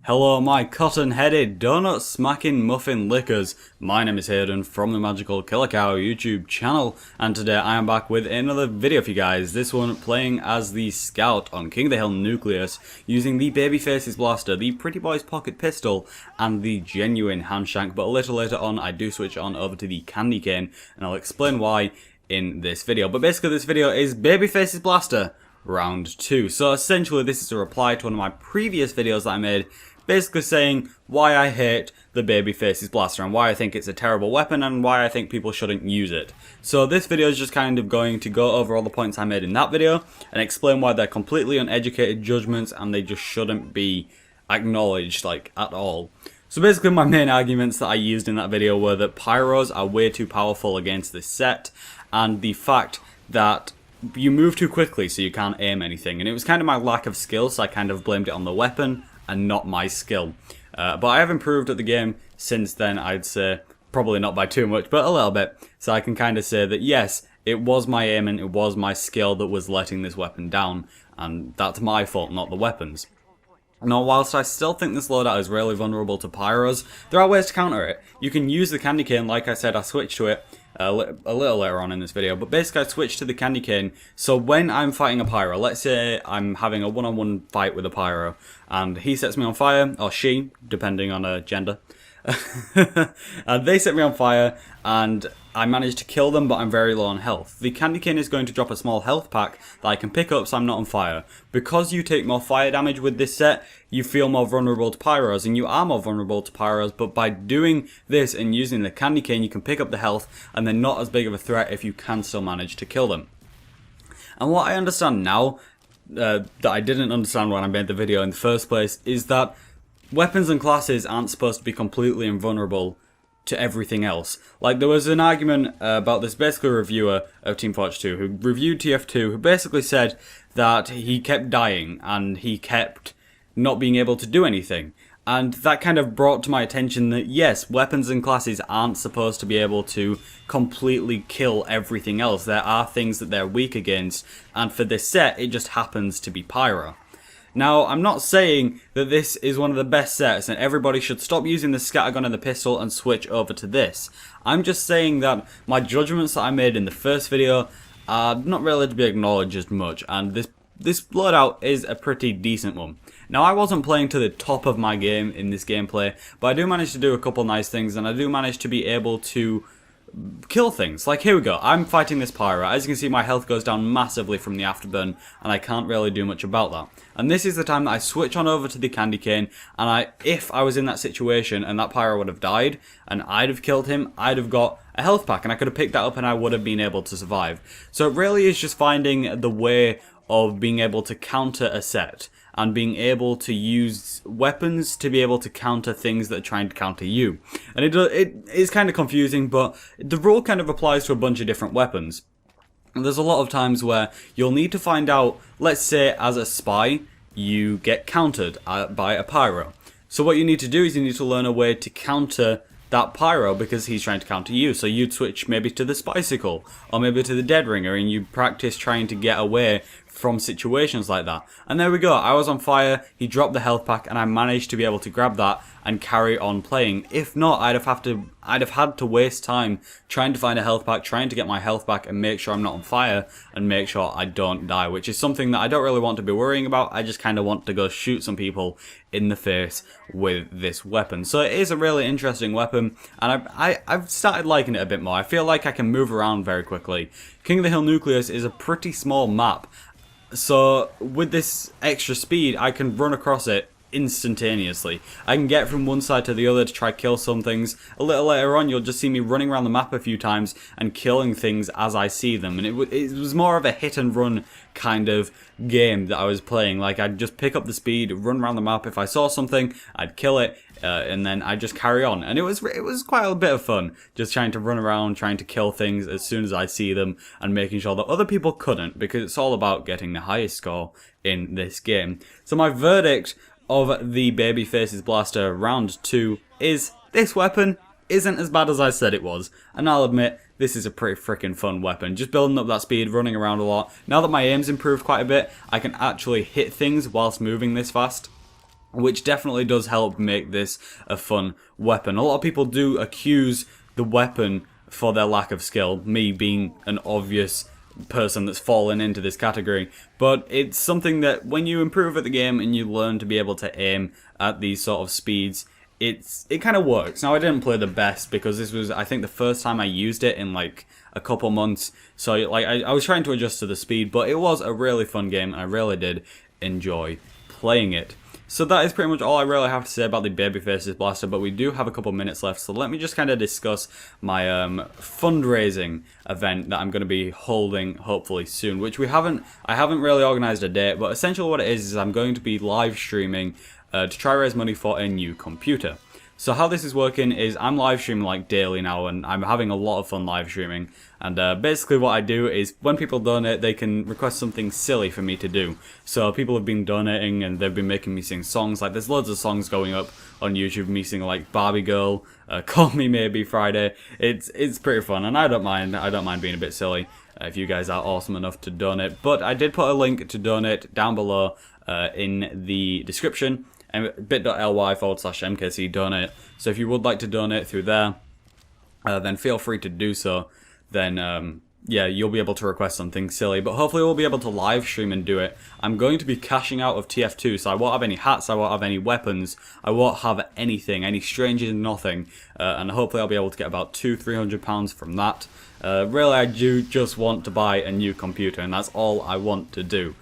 Hello my cotton-headed, donut-smacking muffin lickers. My name is Hayden from the MagicalKillaCow YouTube channel, and today I am back with another video for you guys. This one playing as the Scout on King of the Hill Nucleus, using the Babyface's Blaster, the Pretty Boy's Pocket Pistol, and the Genuine Handshank. But a little later on I do switch on over to the Candy Cane, and I'll explain why in this video. But basically this video is Babyface's Blaster Round 2. So essentially this is a reply to one of my previous videos that I made, basically saying why I hate the Babyface's Blaster and why I think it's a terrible weapon and why I think people shouldn't use it. So this video is just kind of going to go over all the points I made in that video and explain why they're completely uneducated judgments and they just shouldn't be acknowledged, like, at all. So basically my main arguments that I used in that video were that pyros are way too powerful against this set, and the fact that you move too quickly so you can't aim anything, and it was kind of my lack of skill, so I kind of blamed it on the weapon and not my skill. But I have improved at the game since then, I'd say. Probably not by too much, but a little bit. So I can kind of say that yes, it was my aim and it was my skill that was letting this weapon down, and that's my fault, not the weapons. Now, whilst I still think this loadout is really vulnerable to pyros, there are ways to counter it. You can use the Candy Cane. Like I said, I switched to it a little later on in this video, but basically I switched to the Candy Cane. So when I'm fighting a pyro, let's say I'm having a one-on-one fight with a pyro, and he sets me on fire, or she, depending on her gender, and they set me on fire, and I managed to kill them, but I'm very low on health. The Candy Cane is going to drop a small health pack that I can pick up so I'm not on fire. Because you take more fire damage with this set, you feel more vulnerable to pyros, and you are more vulnerable to pyros, but by doing this and using the Candy Cane, you can pick up the health, and they're not as big of a threat if you can still manage to kill them. And what I understand now, that I didn't understand when I made the video in the first place, is that weapons and classes aren't supposed to be completely invulnerable to everything else. Like, there was an argument about this, basically a reviewer of Team Fortress 2 who reviewed TF2, who basically said that he kept dying and he kept not being able to do anything. And that kind of brought to my attention that yes, weapons and classes aren't supposed to be able to completely kill everything else. There are things that they're weak against, and for this set it just happens to be pyro. Now, I'm not saying that this is one of the best sets and everybody should stop using the scattergun and the pistol and switch over to this. I'm just saying that my judgments that I made in the first video are not really to be acknowledged as much, and this loadout is a pretty decent one. Now, I wasn't playing to the top of my game in this gameplay, but I do manage to do a couple nice things, and I do manage to be able to kill things. Like, here we go, I'm fighting this pyro. As you can see, my health goes down massively from the afterburn, and I can't really do much about that. And this is the time that I switch on over to the Candy Cane, and if I was in that situation and that pyro would have died, and I'd have killed him, I'd have got a health pack, and I could have picked that up and I would have been able to survive. So it really is just finding the way of being able to counter a set, and being able to use weapons to be able to counter things that are trying to counter you. And it is kind of confusing, but the rule kind of applies to a bunch of different weapons. And there's a lot of times where you'll need to find out, let's say as a spy, you get countered by a pyro. So what you need to do is you need to learn a way to counter that pyro because he's trying to counter you. So you'd switch maybe to the Spicicle or maybe to the Dead Ringer, and you practice trying to get away from situations like that. And there we go, I was on fire, he dropped the health pack, and I managed to be able to grab that and carry on playing. If not, I'd have had to waste time trying to find a health pack, trying to get my health back and make sure I'm not on fire and make sure I don't die, which is something that I don't really want to be worrying about. I just kind of want to go shoot some people in the face with this weapon. So it is a really interesting weapon, and I've started liking it a bit more. I feel like I can move around very quickly. King of the Hill Nucleus is a pretty small map, so with this extra speed I can run across it instantaneously. I can get from one side to the other to try kill some things. A little later on you'll just see me running around the map a few times and killing things as I see them, and it was more of a hit and run kind of game that I was playing. Like, I'd just pick up the speed, run around the map. If I saw something, I'd kill it, and then I'd just carry on. And it was quite a bit of fun, just trying to run around, trying to kill things as soon as I see them, and making sure that other people couldn't, because it's all about getting the highest score in this game. So my verdict of the Babyface's Blaster Round 2 is this weapon isn't as bad as I said it was, and I'll admit this is a pretty freaking fun weapon. Just building up that speed, running around a lot. Now that my aim's improved quite a bit, I can actually hit things whilst moving this fast. which definitely does help make this a fun weapon. A lot of people do accuse the weapon for their lack of skill, me being an obvious person that's fallen into this category, but it's something that when you improve at the game and you learn to be able to aim at these sort of speeds, it kind of works. Now, I didn't play the best because this was, I think, the first time I used it in like a couple months, so like I was trying to adjust to the speed, but it was a really fun game and I really did enjoy playing it. So that is pretty much all I really have to say about the Babyfaces Blaster, but we do have a couple minutes left, so let me just kind of discuss my fundraising event that I'm going to be holding hopefully soon, which I haven't really organised a date, but essentially what it is I'm going to be live streaming to try raise money for a new computer. So how this is working is I'm live streaming like daily now, and I'm having a lot of fun live streaming. And basically what I do is when people donate, they can request something silly for me to do. So people have been donating and they've been making me sing songs. Like there's loads of songs going up on YouTube, me singing like Barbie Girl, Call Me Maybe Friday. It's pretty fun, and I don't mind being a bit silly if you guys are awesome enough to donate. But I did put a link to donate down below in the description. bit.ly/MKC donate. So if you would like to donate through there, then feel free to do so. Then yeah, you'll be able to request something silly, but hopefully we'll be able to live stream and do it. I'm going to be cashing out of TF2, so I won't have any hats, I won't have any weapons, I won't have anything, any strangers, nothing, and hopefully I'll be able to get about £200-300 from that. Really, I do just want to buy a new computer, and that's all I want to do.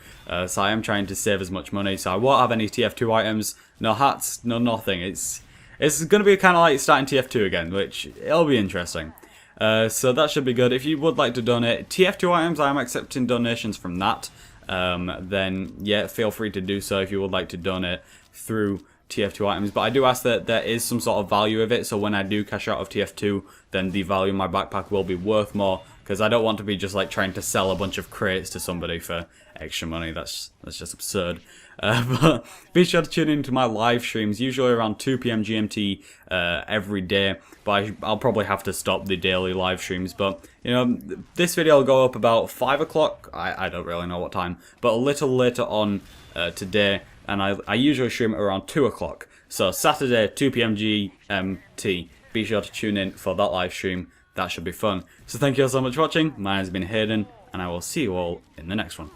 So I am trying to save as much money, so I won't have any TF2 items, no hats, no nothing. It's going to be kind of like starting TF2 again, which it'll be interesting. So that should be good. If you would like to donate TF2 items, I am accepting donations from that. Then yeah, feel free to do so if you would like to donate through TF2 items. But I do ask that there is some sort of value of it, so when I do cash out of TF2, then the value of my backpack will be worth more, because I don't want to be just like trying to sell a bunch of crates to somebody for extra money. That's just absurd. But be sure to tune into my live streams, usually around 2 PM GMT every day. But I'll probably have to stop the daily live streams. But you know, this video will go up about 5 o'clock. I don't really know what time, but a little later on today. And I usually stream at around 2 o'clock. So Saturday, 2 PM GMT. Be sure to tune in for that live stream. That should be fun. So thank you all so much for watching. My name has been Hayden, and I will see you all in the next one.